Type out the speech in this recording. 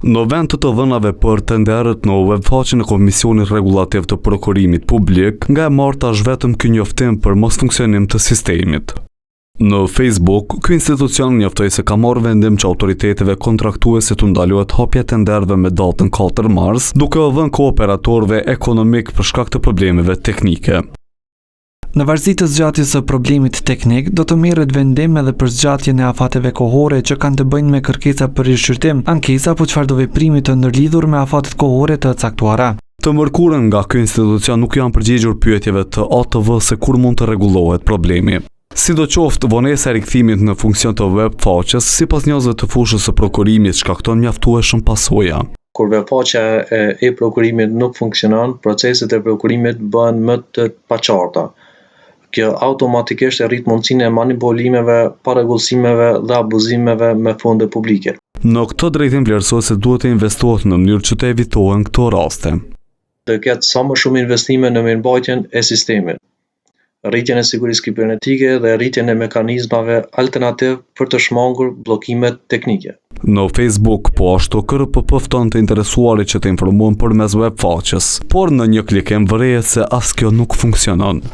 Në vend të dhënave për tenderët në webfaqen e Komisionit Rregullativ të Prokurimit Publik, nga e marrë tash vetëm ky njoftim për mosfunksionim të sistemit. Në Facebook, ky institucion njoftoi se ka marrë vendim që autoriteteve kontraktuese të ndalohet hapja e tenderëve me datën 4 mars, duke u dhënë kohë operatorëve ekonomik për shkak të problemeve teknike. Në varësi të zgjatjes së problemit teknik, do të merret vendim edhe për zgjatjen e afateve kohore që kanë të bëjnë me kërkesa për rishqyrtim, ankesa apo çfarëdo veprimi të ndërlidhur me afatet kohore të caktuara. Të mërkurën nga ky institucion nuk janë përgjigjur pyetjeve të ATV se kur mund të rregullohet problemi. Sidoqoftë, vonesa e rikthimit në funksion të webfaqes, sipas njerëzve të fushës së prokurimit, shkakton mjaftueshëm pasoja. Kur webfaqja e prokurimit nuk funksionon, proceset e prokurimit bëhen më të paqarta. Kjo automatikisht rrit mundësinë e manipulimeve, parregullsimeve dhe abuzimeve me fonde publike. Në këtë drejtim vlerësohet se duhet të investohet në mënyrë që të evitohen këto raste. Të ketë sa më shumë investime në mirëmbajtjen e sistemit, rritjen e sigurisë kibernetike dhe rritjen e mekanizmave alternativ për të shmangur bllokimet teknike. Në Facebook, po ashtu KRPP fton të interesuarit që të informohen përmes webfaqes, por në një klikim vërehet se as kjo nuk funksionon.